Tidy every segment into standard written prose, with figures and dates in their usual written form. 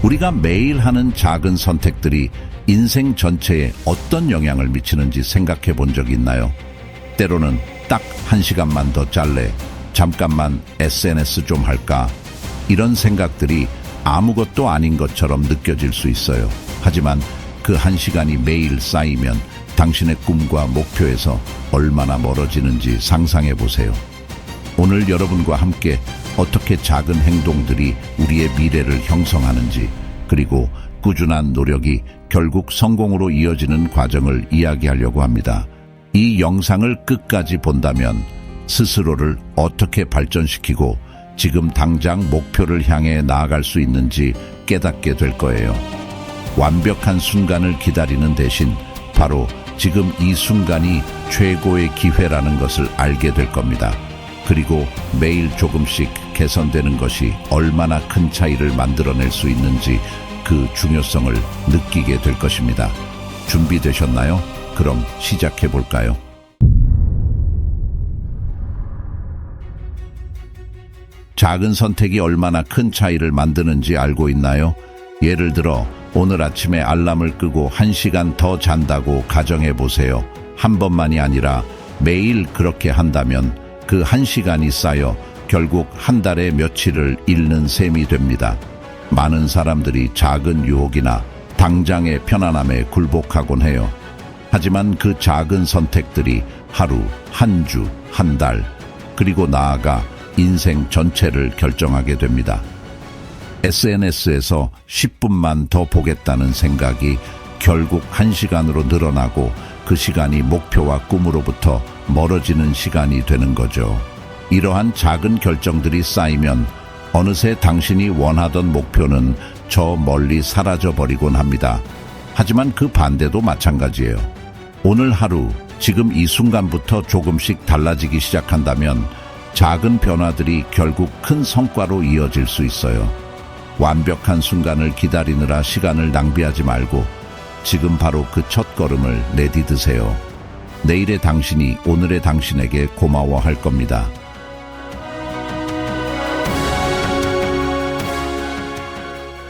우리가 매일 하는 작은 선택들이 인생 전체에 어떤 영향을 미치는지 생각해 본 적 있나요? 때로는 딱 1시간만 더 짤래, 잠깐만 SNS 좀 할까, 이런 생각들이 아무것도 아닌 것처럼 느껴질 수 있어요. 하지만 그 1시간이 매일 쌓이면 당신의 꿈과 목표에서 얼마나 멀어지는지 상상해 보세요. 오늘 여러분과 함께 어떻게 작은 행동들이 우리의 미래를 형성하는지, 그리고 꾸준한 노력이 결국 성공으로 이어지는 과정을 이야기하려고 합니다. 이 영상을 끝까지 본다면 스스로를 어떻게 발전시키고 지금 당장 목표를 향해 나아갈 수 있는지 깨닫게 될 거예요. 완벽한 순간을 기다리는 대신 바로 지금 이 순간이 최고의 기회라는 것을 알게 될 겁니다. 그리고 매일 조금씩 개선되는 것이 얼마나 큰 차이를 만들어낼 수 있는지 그 중요성을 느끼게 될 것입니다. 준비되셨나요? 그럼 시작해 볼까요? 작은 선택이 얼마나 큰 차이를 만드는지 알고 있나요? 예를 들어 오늘 아침에 알람을 끄고 1시간 더 잔다고 가정해 보세요. 한 번만이 아니라 매일 그렇게 한다면 그 1시간이 쌓여 결국 한 달에 며칠을 잃는 셈이 됩니다. 많은 사람들이 작은 유혹이나 당장의 편안함에 굴복하곤 해요. 하지만 그 작은 선택들이 하루, 한 주, 한 달, 그리고 나아가 인생 전체를 결정하게 됩니다. SNS에서 10분만 더 보겠다는 생각이 결국 1시간으로 늘어나고 그 시간이 목표와 꿈으로부터 멀어지는 시간이 되는 거죠. 이러한 작은 결정들이 쌓이면 어느새 당신이 원하던 목표는 저 멀리 사라져버리곤 합니다. 하지만 그 반대도 마찬가지예요. 오늘 하루, 지금 이 순간부터 조금씩 달라지기 시작한다면 작은 변화들이 결국 큰 성과로 이어질 수 있어요. 완벽한 순간을 기다리느라 시간을 낭비하지 말고 지금 바로 그 첫 걸음을 내디드세요. 내일의 당신이 오늘의 당신에게 고마워할 겁니다.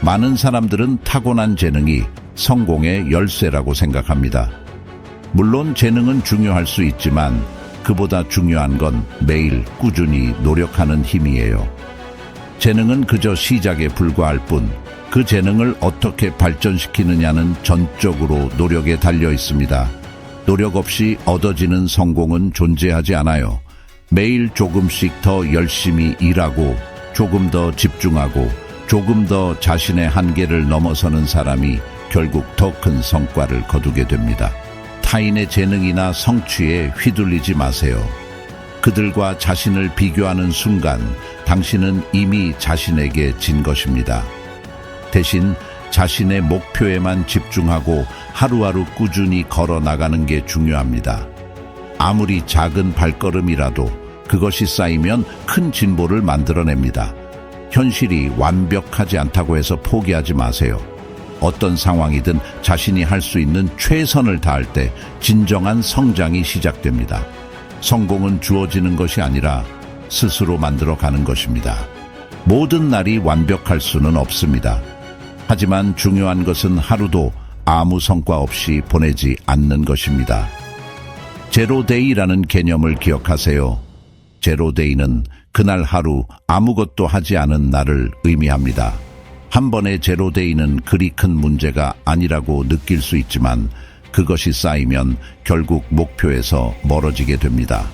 많은 사람들은 타고난 재능이 성공의 열쇠라고 생각합니다. 물론 재능은 중요할 수 있지만 그보다 중요한 건 매일 꾸준히 노력하는 힘이에요. 재능은 그저 시작에 불과할 뿐, 그 재능을 어떻게 발전시키느냐는 전적으로 노력에 달려 있습니다. 노력 없이 얻어지는 성공은 존재하지 않아요. 매일 조금씩 더 열심히 일하고, 조금 더 집중하고, 조금 더 자신의 한계를 넘어서는 사람이 결국 더 큰 성과를 거두게 됩니다. 타인의 재능이나 성취에 휘둘리지 마세요. 그들과 자신을 비교하는 순간 당신은 이미 자신에게 진 것입니다. 대신 자신의 목표에만 집중하고 하루하루 꾸준히 걸어 나가는 게 중요합니다. 아무리 작은 발걸음이라도 그것이 쌓이면 큰 진보를 만들어냅니다. 현실이 완벽하지 않다고 해서 포기하지 마세요. 어떤 상황이든 자신이 할 수 있는 최선을 다할 때 진정한 성장이 시작됩니다. 성공은 주어지는 것이 아니라 스스로 만들어가는 것입니다. 모든 날이 완벽할 수는 없습니다. 하지만 중요한 것은 하루도 아무 성과 없이 보내지 않는 것입니다. 제로데이라는 개념을 기억하세요. 제로데이는 그날 하루 아무것도 하지 않은 날을 의미합니다. 한 번의 제로데이는 그리 큰 문제가 아니라고 느낄 수 있지만 그것이 쌓이면 결국 목표에서 멀어지게 됩니다.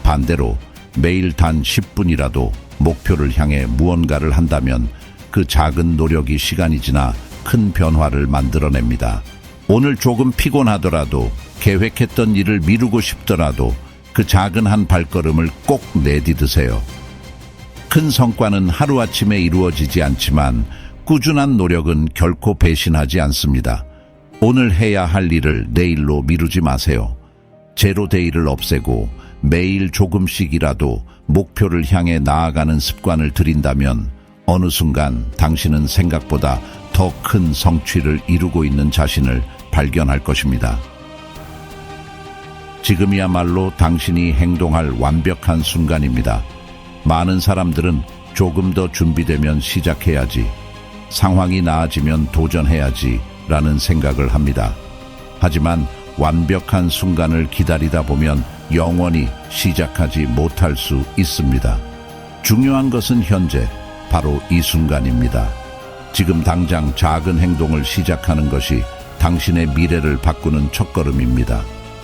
반대로 매일 단 10분이라도 목표를 향해 무언가를 한다면 그 작은 노력이 시간이 지나 큰 변화를 만들어냅니다. 오늘 조금 피곤하더라도, 계획했던 일을 미루고 싶더라도 그 작은 한 발걸음을 꼭 내디드세요. 큰 성과는 하루아침에 이루어지지 않지만 꾸준한 노력은 결코 배신하지 않습니다. 오늘 해야 할 일을 내일로 미루지 마세요. 제로데이를 없애고 매일 조금씩이라도 목표를 향해 나아가는 습관을 들인다면 어느 순간 당신은 생각보다 더 큰 성취를 이루고 있는 자신을 발견할 것입니다. 지금이야말로 당신이 행동할 완벽한 순간입니다. 많은 사람들은 조금 더 준비되면 시작해야지, 상황이 나아지면 도전해야지 라는 생각을 합니다. 하지만 완벽한 순간을 기다리다 보면 영원히 시작하지 못할 수 있습니다. 중요한 것은 현재, 바로 이 순간입니다. 지금 당장 작은 행동을 시작하는 것이 당신의 미래를 바꾸는 첫걸음입니다.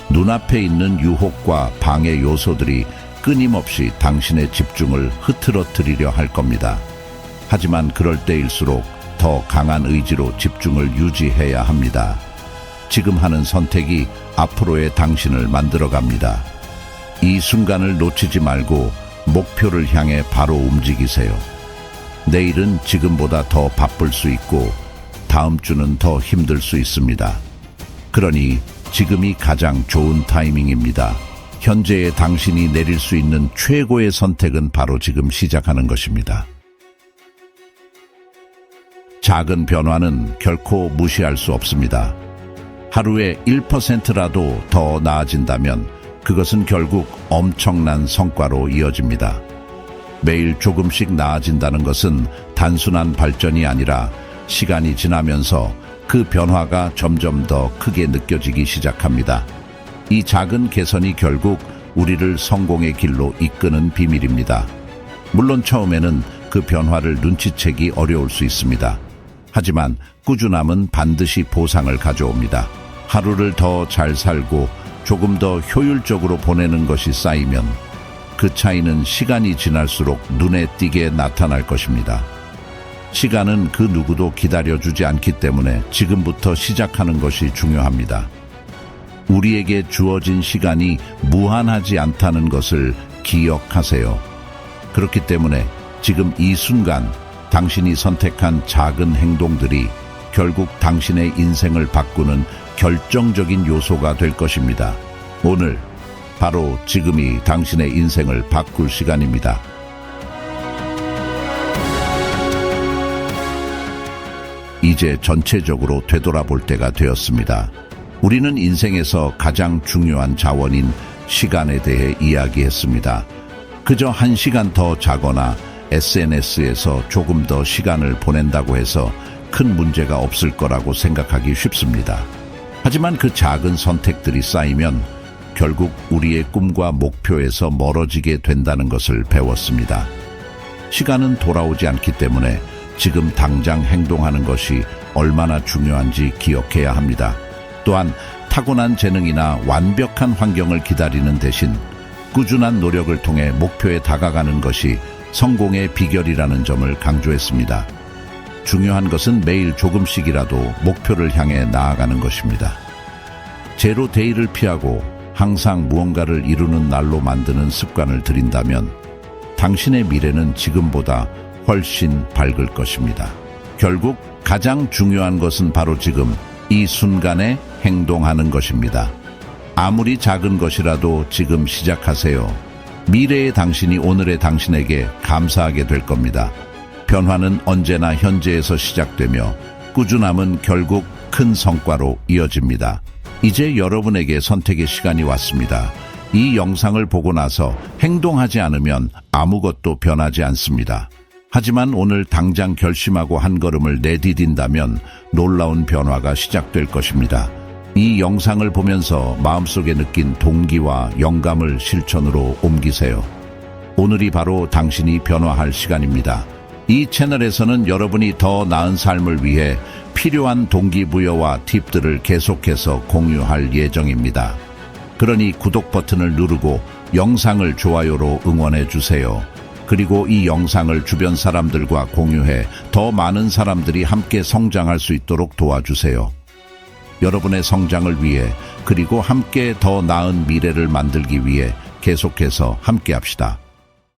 눈앞에 있는 유혹과 방해 요소들이 끊임없이 당신의 집중을 흐트러뜨리려 할 겁니다. 하지만 그럴 때일수록 더 강한 의지로 집중을 유지해야 합니다. 지금 하는 선택이 앞으로의 당신을 만들어갑니다. 이 순간을 놓치지 말고 목표를 향해 바로 움직이세요. 내일은 지금보다 더 바쁠 수 있고 다음 주는 더 힘들 수 있습니다. 그러니 지금이 가장 좋은 타이밍입니다. 현재의 당신이 내릴 수 있는 최고의 선택은 바로 지금 시작하는 것입니다. 작은 변화는 결코 무시할 수 없습니다. 하루에 1%라도 더 나아진다면 그것은 결국 엄청난 성과로 이어집니다. 매일 조금씩 나아진다는 것은 단순한 발전이 아니라 시간이 지나면서 그 변화가 점점 더 크게 느껴지기 시작합니다. 이 작은 개선이 결국 우리를 성공의 길로 이끄는 비밀입니다. 물론 처음에는 그 변화를 눈치채기 어려울 수 있습니다. 하지만 꾸준함은 반드시 보상을 가져옵니다. 하루를 더 잘 살고 조금 더 효율적으로 보내는 것이 쌓이면 그 차이는 시간이 지날수록 눈에 띄게 나타날 것입니다. 시간은 그 누구도 기다려주지 않기 때문에 지금부터 시작하는 것이 중요합니다. 우리에게 주어진 시간이 무한하지 않다는 것을 기억하세요. 그렇기 때문에 지금 이 순간 당신이 선택한 작은 행동들이 결국 당신의 인생을 바꾸는 결정적인 요소가 될 것입니다. 오늘 바로 지금이 당신의 인생을 바꿀 시간입니다. 이제 전체적으로 되돌아볼 때가 되었습니다. 우리는 인생에서 가장 중요한 자원인 시간에 대해 이야기했습니다. 그저 1시간 더 자거나 SNS에서 조금 더 시간을 보낸다고 해서 큰 문제가 없을 거라고 생각하기 쉽습니다. 하지만 그 작은 선택들이 쌓이면 결국 우리의 꿈과 목표에서 멀어지게 된다는 것을 배웠습니다. 시간은 돌아오지 않기 때문에 지금 당장 행동하는 것이 얼마나 중요한지 기억해야 합니다. 또한 타고난 재능이나 완벽한 환경을 기다리는 대신 꾸준한 노력을 통해 목표에 다가가는 것이 성공의 비결이라는 점을 강조했습니다. 중요한 것은 매일 조금씩이라도 목표를 향해 나아가는 것입니다. 제로 데이를 피하고 항상 무언가를 이루는 날로 만드는 습관을 들인다면 당신의 미래는 지금보다 훨씬 밝을 것입니다. 결국 가장 중요한 것은 바로 지금 이 순간에 행동하는 것입니다. 아무리 작은 것이라도 지금 시작하세요. 미래의 당신이 오늘의 당신에게 감사하게 될 겁니다. 변화는 언제나 현재에서 시작되며 꾸준함은 결국 큰 성과로 이어집니다. 이제 여러분에게 선택의 시간이 왔습니다. 이 영상을 보고 나서 행동하지 않으면 아무것도 변하지 않습니다. 하지만 오늘 당장 결심하고 한 걸음을 내디딘다면 놀라운 변화가 시작될 것입니다. 이 영상을 보면서 마음속에 느낀 동기와 영감을 실천으로 옮기세요. 오늘이 바로 당신이 변화할 시간입니다. 이 채널에서는 여러분이 더 나은 삶을 위해 필요한 동기부여와 팁들을 계속해서 공유할 예정입니다. 그러니 구독 버튼을 누르고 영상을 좋아요로 응원해 주세요. 그리고 이 영상을 주변 사람들과 공유해 더 많은 사람들이 함께 성장할 수 있도록 도와주세요. 여러분의 성장을 위해 그리고 함께 더 나은 미래를 만들기 위해 계속해서 함께 합시다.